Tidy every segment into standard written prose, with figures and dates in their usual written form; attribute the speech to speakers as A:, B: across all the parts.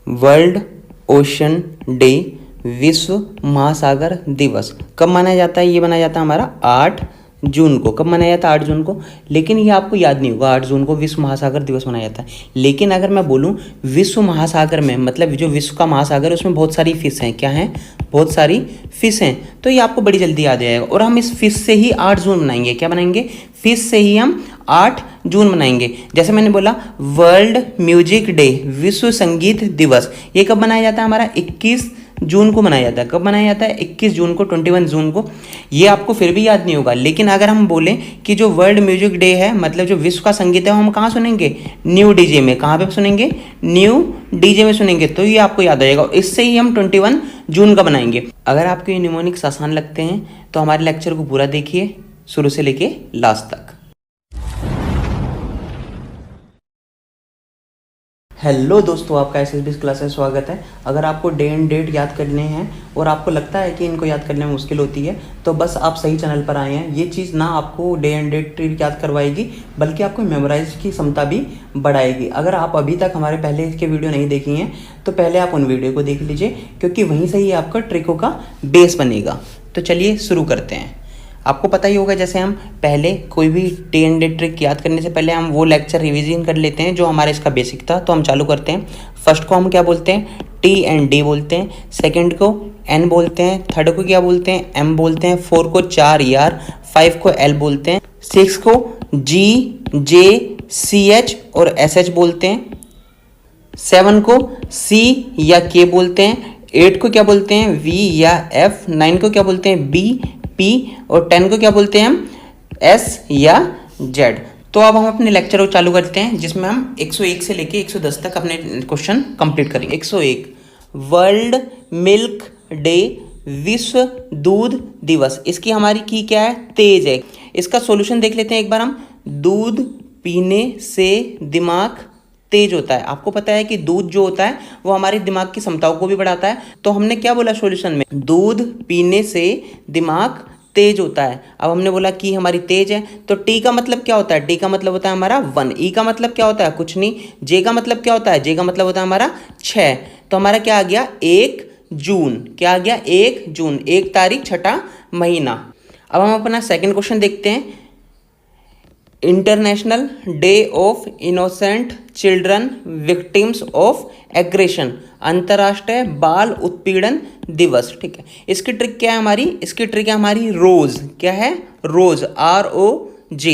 A: World ocean day, विश्व महासागर दिवस कब मनाया जाता है? ये मनाया जाता है हमारा 8 जून को। कब मनाया जाता है? 8 जून को। लेकिन ये आपको याद नहीं होगा, 8 जून को विश्व महासागर दिवस मनाया जाता है। लेकिन अगर मैं बोलूँ विश्व महासागर में, मतलब जो विश्व का महासागर है उसमें बहुत सारी फिश हैं। क्या हैं? बहुत सारी फिश हैं। तो ये आपको बड़ी जल्दी याद आएगा। और हम इस फिश से ही 8 जून मनाएंगे। क्या बनाएंगे? फिश से ही हम 8 जून मनाएंगे। जैसे मैंने बोला वर्ल्ड म्यूजिक डे, विश्व संगीत दिवस, ये कब मनाया जाता है? हमारा 21 जून को मनाया जाता है। कब मनाया जाता है? 21 जून को, 21 जून को। ये आपको फिर भी याद नहीं होगा। लेकिन अगर हम बोलें कि जो वर्ल्ड म्यूजिक डे है, मतलब जो विश्व का संगीत है, वो हम कहाँ सुनेंगे? न्यू डीजे में। कहाँ पे सुनेंगे? न्यू डीजे में सुनेंगे। तो ये आपको याद आएगा। इससे ही हम 21 जून का बनाएंगे। अगर आपको ये निमोनिक्स आसान लगते हैं तो हमारे लेक्चर को पूरा देखिए, शुरू से लेके लास्ट तक। हेलो दोस्तों, आपका एसएसबी क्लास में स्वागत है। अगर आपको डे एंड डेट याद करने हैं और आपको लगता है कि इनको याद करने में मुश्किल होती है, तो बस आप सही चैनल पर आए हैं। ये चीज़ ना आपको डे एंड डेट याद करवाएगी, बल्कि आपको मेमोराइज की क्षमता भी बढ़ाएगी। अगर आप अभी तक हमारे पहले के वीडियो नहीं देखी हैं तो पहले आप उन वीडियो को देख लीजिए, क्योंकि वहीं से ही आपका ट्रिकों का बेस बनेगा। तो चलिए शुरू करते हैं। आपको पता ही होगा, जैसे हम पहले कोई भी डे एंड डेट ट्रिक याद करने से पहले हम वो लेक्चर रिवीजन कर लेते हैं जो हमारा इसका बेसिक था। तो हम चालू करते हैं। फर्स्ट को हम क्या बोलते हैं? टी एंड डी बोलते हैं। सेकंड को एन बोलते हैं। थर्ड को क्या बोलते हैं? एम बोलते हैं। 4 को 4 यार। 5 को एल बोलते हैं। 6 को जी, जे, सी एच और एस एच बोलते हैं। 7 को सी या के बोलते हैं। 8 को क्या बोलते हैं? वी या एफ। 9 को क्या बोलते हैं? B, P. और 10 को क्या बोलते हैं हम? एस या जेड। तो अब हम अपने लेक्चर को चालू करते हैं, जिसमें हम 101 से लेके 110 तक अपने क्वेश्चन कंप्लीट करेंगे। 101 वर्ल्ड मिल्क डे, विश्व दूध दिवस। इसकी हमारी की क्या है? तेज है। इसका सॉल्यूशन देख लेते हैं एक बार हम। दूध पीने से दिमाग तेज होता है। आपको पता है कि दूध जो होता है वो हमारे दिमाग की क्षमताओं को भी बढ़ाता है। तो हमने क्या बोला सॉल्यूशन में? दूध पीने से दिमाग तेज होता है। अब हमने बोला कि हमारी तेज है, तो टी का मतलब क्या होता है? टी का मतलब होता है हमारा 1। ई का मतलब क्या होता है? कुछ नहीं। जे का मतलब क्या होता है? जे का मतलब होता है हमारा 6। तो हमारा क्या आ गया? 1 जून। क्या आ गया? 1 जून, 1 तारीख, छठा महीना। अब हम अपना सेकेंड क्वेश्चन देखते हैं। International day of innocent children victims of aggression, अंतर्राष्ट्रीय बाल उत्पीड़न दिवस। ठीक है, इसकी ट्रिक क्या है हमारी? इसकी ट्रिक है हमारी रोज। क्या है? रोज, ROJ।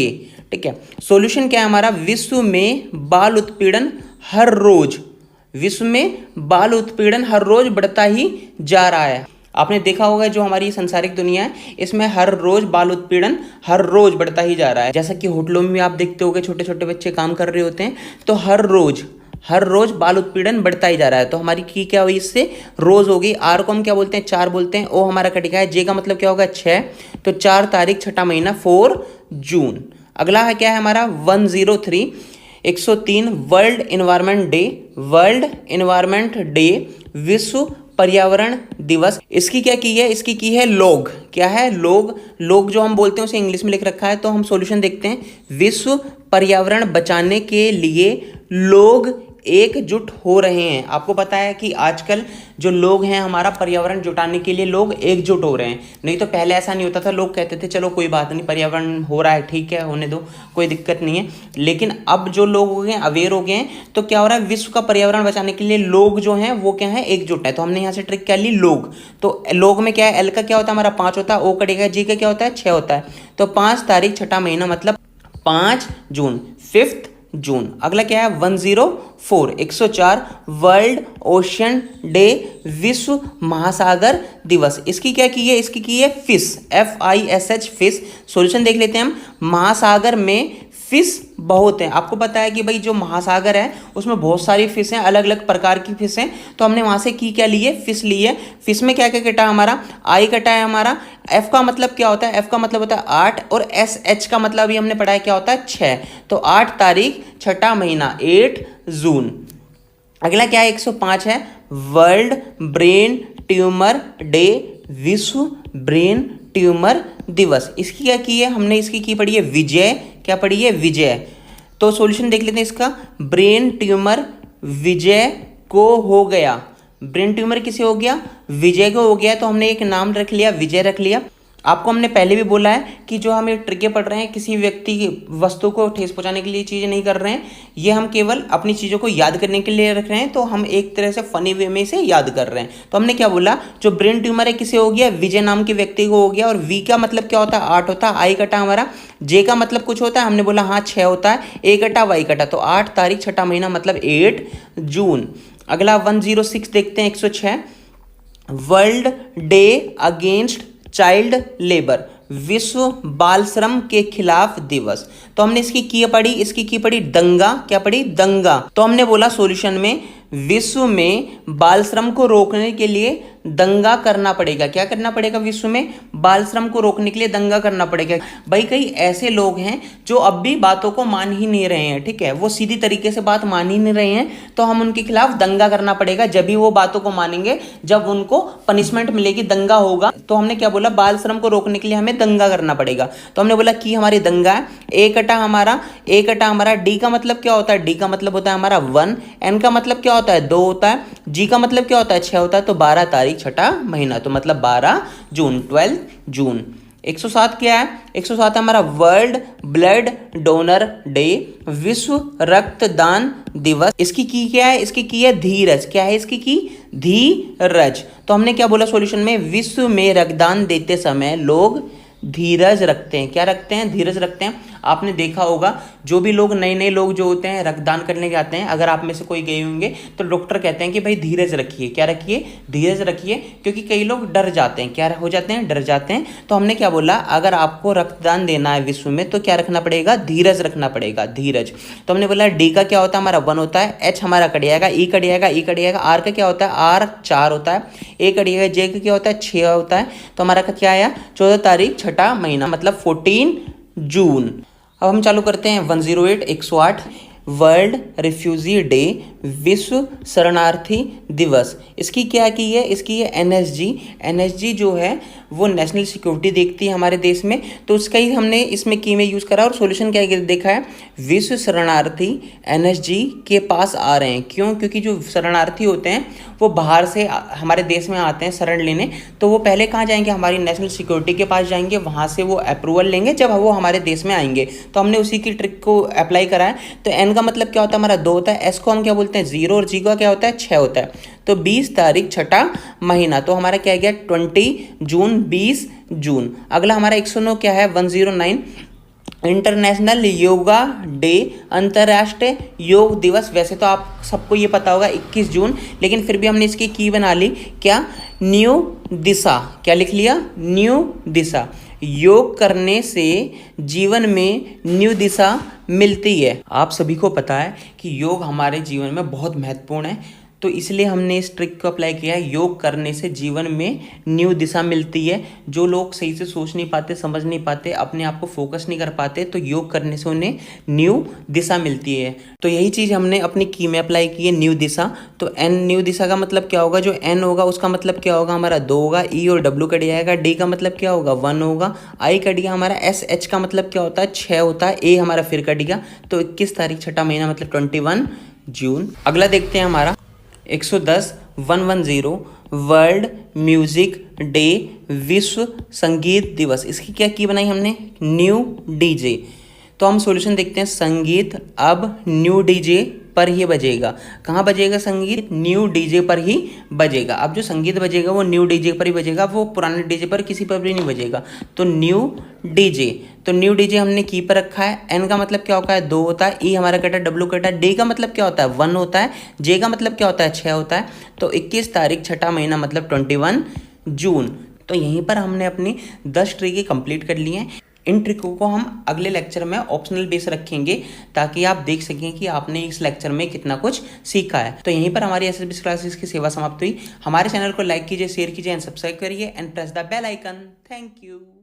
A: ठीक है, सॉल्यूशन क्या है हमारा? विश्व में बाल उत्पीड़न हर रोज, विश्व में बाल उत्पीड़न हर रोज बढ़ता ही जा रहा है। आपने देखा होगा जो हमारी सांसारिक दुनिया है, इसमें हर रोज बाल उत्पीड़न हर रोज बढ़ता ही जा रहा है। जैसा कि होटलों में भी आप देखते होगे छोटे छोटे बच्चे काम कर रहे होते हैं, तो हर रोज बाल उत्पीड़न बढ़ता ही जा रहा है। तो हमारी की क्या हुई? इससे रोज होगी। आर को हम क्या बोलते हैं? 4 बोलते हैं। ओ हमारा कट गया है। जे का मतलब क्या होगा? 6। तो 4 तारीख, छठा महीना, 4 जून। अगला है क्या है हमारा? 103 103 world environment day, world environment day, विश्व पर्यावरण दिवस। इसकी क्या की है? इसकी की है लोग। क्या है? लोग। लोग जो हम बोलते हैं उसे इंग्लिश में लिख रखा है। तो हम सॉल्यूशन देखते हैं। विश्व पर्यावरण बचाने के लिए लोग एकजुट हो रहे हैं। आपको पता है कि आजकल जो लोग हैं हमारा पर्यावरण जुटाने के लिए लोग एकजुट हो रहे हैं। नहीं तो पहले ऐसा नहीं होता था। लोग कहते थे चलो कोई बात नहीं, पर्यावरण हो रहा है, ठीक है, होने दो, कोई दिक्कत नहीं है। लेकिन अब जो लोग हो गए, अवेयर हो गए हैं, तो क्या हो रहा है? विश्व का पर्यावरण बचाने के लिए लोग जो हैं वो क्या है? एकजुट है। तो हमने यहाँ से ट्रिक क्या ली? लोग। तो लोग में क्या है? एल का क्या होता है हमारा? 5 होता है। ओ कटेगा। जी का क्या होता है? 6 होता है। तो 5 तारीख, छठा महीना, मतलब 5 जून, 5 जून। अगला क्या है? 104 104 वर्ल्ड ओशन डे, विश्व महासागर दिवस। इसकी क्या की है? इसकी की है फिश, FISH, फिश। सॉल्यूशन देख लेते हैं हम। महासागर में फिश बहुत हैं। आपको पता है कि भाई जो महासागर है उसमें बहुत सारी फिश हैं, अलग अलग प्रकार की फिश हैं। तो हमने वहां से की क्या ली है? फिश ली है। फिश में क्या क्या कटा है हमारा? आई कटा है हमारा। एफ का मतलब क्या होता है? एफ का मतलब होता है 8। और SH का मतलब भी हमने पढ़ा है क्या होता है? 6। तो 8 तारीख, छठा महीना, 8 जून। अगला क्या है? 105 है वर्ल्ड ब्रेन ट्यूमर डे, विश्व ब्रेन ट्यूमर दिवस। इसकी क्या की है हमने? इसकी की पढ़ी है विजय। क्या पढ़ी है? विजय। तो सॉल्यूशन देख लेते हैं इसका। ब्रेन ट्यूमर विजय को हो गया, ब्रेन ट्यूमर किसे हो गया, विजय को हो गया, तो हमने एक नाम रख लिया, विजय रख लिया। आपको हमने पहले भी बोला है कि जो हम ये ट्रिकें पढ़ रहे हैं किसी व्यक्ति की वस्तु को ठेस पहुंचाने के लिए चीज़ें नहीं कर रहे हैं, ये हम केवल अपनी चीज़ों को याद करने के लिए रख रहे हैं, तो हम एक तरह से फनी वे में इसे याद कर रहे हैं। तो हमने क्या बोला, जो ब्रेन ट्यूमर है किसे हो गया, विजय नाम के व्यक्ति को हो गया। और वी का मतलब क्या होता है, 8 होता है, आई कटा हमारा, जे का मतलब कुछ होता है, हमने बोला हाँ 6 होता है, ए कटा वाई कटा, तो 8 तारीख छठा महीना मतलब 8 जून। अगला 106 देखते हैं, 106, world day against child labour, विश्व बाल श्रम के खिलाफ दिवस। तो हमने इसकी की पढ़ी, इसकी की पढ़ी दंगा, क्या पढ़ी, दंगा। तो हमने बोला सॉल्यूशन में विश्व में बाल श्रम को रोकने के लिए दंगा करना पड़ेगा। क्या करना पड़ेगा, विश्व में बाल श्रम को रोकने के लिए दंगा करना पड़ेगा। भाई कई ऐसे लोग हैं जो अब भी बातों को मान ही नहीं रहे हैं, ठीक है, वो सीधी तरीके से बात मान ही नहीं रहे हैं, तो हम उनके खिलाफ दंगा करना पड़ेगा। जब भी वो बातों को मानेंगे, जब उनको पनिशमेंट मिलेगी, दंगा होगा। तो हमने क्या बोला, बाल श्रम को रोकने के लिए हमें दंगा करना पड़ेगा। तो हमने बोला कि हमारी दंगा है, ए कटा हमारा, डी का मतलब क्या होता है, डी का मतलब होता है हमारा 1, एन का मतलब क्या होता है 2 होता है, जी का मतलब क्या होता है 6 होता है, तो 12 तारीख छठा महीना, तो मतलब 12 जून, 12 जून। 107 क्या है, 107 हमारा वर्ल्ड ब्लड डोनर डे, विश्व रक्तदान दिवस। इसकी की क्या है, इसकी की है धीरज, क्या है इसकी की, धीरज। तो हमने क्या बोला सॉल्यूशन में, विश्व में रक्तदान देते समय लोग धीरज रखते हैं। क्या रखते हैं, धीरज रखते हैं। आपने देखा होगा जो भी लोग नए लोग जो होते हैं रक्तदान करने के आते हैं, अगर आप में से कोई गए होंगे तो डॉक्टर कहते हैं कि भाई धीरज रखिए, क्या रखिए, धीरज रखिए, क्योंकि कई लोग डर जाते हैं, क्या हो जाते हैं, डर जाते हैं। तो हमने क्या बोला, अगर आपको रक्तदान देना है विश्व में तो क्या रखना पड़ेगा, धीरज रखना पड़ेगा, धीरज। तो हमने बोला डी का क्या होता है हमारा 1 होता है, एच हमारा कट जाएगा, ई कट जाएगा, ई कट जाएगा, आर का क्या होता है, आर 4 होता है, ए कट जाएगा, जे का क्या होता है 6 होता है, तो हमारा का क्या आया 14 तारीख छठा महीना मतलब 14 जून। अब हम चालू करते हैं 108, 108, वर्ल्ड रिफ्यूजी डे, विश्व शरणार्थी दिवस। इसकी क्या की है, इसकी है एनएसजी। एनएसजी जो है वो नेशनल सिक्योरिटी देखती है हमारे देश में, तो उसका ही हमने इसमें की में यूज़ करा। और सॉल्यूशन क्या देखा है, विश्व शरणार्थी एनएसजी के पास आ रहे हैं। क्यों, क्योंकि जो शरणार्थी होते हैं वो बाहर से हमारे देश में आते हैं शरण लेने, तो वो पहले कहाँ जाएंगे, हमारी नेशनल सिक्योरिटी के पास जाएंगे, वहाँ से वो अप्रूवल लेंगे जब वो हमारे देश में आएंगे। तो हमने उसी की ट्रिक को अप्लाई करा है। तो एन का मतलब क्या होता है हमारा 2 होता है, एस को हम क्या बोलते हैं 0, और जी का क्या होता है 6 होता है, तो 20 तारीख छठा महीना, तो हमारा क्या गया 20 जून, 20 जून। अगला हमारा 109 क्या है 109, इंटरनेशनल योगा डे, अंतर्राष्ट्रीय योग दिवस। वैसे तो आप सबको ये पता होगा 21 जून, लेकिन फिर भी हमने इसकी की बना ली, क्या, न्यू दिशा। क्या लिख लिया, न्यू दिशा। योग करने से जीवन में न्यू दिशा मिलती है। आप सभी को पता है कि योग हमारे जीवन में बहुत महत्वपूर्ण है, तो इसलिए हमने इस ट्रिक को अप्लाई किया है। योग करने से जीवन में न्यू दिशा मिलती है। जो लोग सही से सोच नहीं पाते, समझ नहीं पाते, अपने आप को फोकस नहीं कर पाते, तो योग करने से उन्हें न्यू दिशा मिलती है। तो यही चीज़ हमने अपनी की में अप्लाई की है, न्यू दिशा। तो एन, न्यू दिशा का मतलब क्या होगा, जो एन होगा उसका मतलब क्या होगा हमारा 2 होगा, ई और डब्ल्यू कट जाएगा, डी का मतलब क्या होगा 1 होगा, आई कट गया हमारा, एस, एच का मतलब क्या होता है 6 होता है, ए हमारा फिर कट गया, तो 21 तारीख छठा महीना मतलब 21 जून। अगला देखते हैं हमारा 110, 110, वर्ल्ड म्यूजिक डे, विश्व संगीत दिवस। इसकी क्या की बनाई हमने, न्यू डीजे। तो हम सॉल्यूशन देखते हैं, संगीत अब न्यू डीजे पर ही बजेगा। कहाँ बजेगा संगीत, न्यू डीजे पर ही बजेगा। अब जो संगीत बजेगा वो न्यू डीजे पर ही बजेगा, वो पुराने डीजे पर किसी पर भी नहीं बजेगा। तो न्यू डीजे, तो न्यू डीजे हमने की पर रखा है। एन का मतलब क्या होता है 2 होता है, ई हमारा कटा, डब्ल्यू कटा, डी का मतलब क्या होता है 1 होता है, जे का मतलब क्या होता है 6 होता है, तो 21 तारीख छठा महीना मतलब 21 जून। तो यहीं पर हमने अपनी 10 ट्रिक कंप्लीट कर ली हैं। इन ट्रिकों को हम अगले लेक्चर में ऑप्शनल बेस रखेंगे, ताकि आप देख सकें कि आपने इस लेक्चर में कितना कुछ सीखा है। तो यहीं पर हमारी एसएसबी क्लासेस की सेवा समाप्त हुई। हमारे चैनल को लाइक कीजिए, शेयर कीजिए एंड सब्सक्राइब करिए and press the bell icon. Thank you.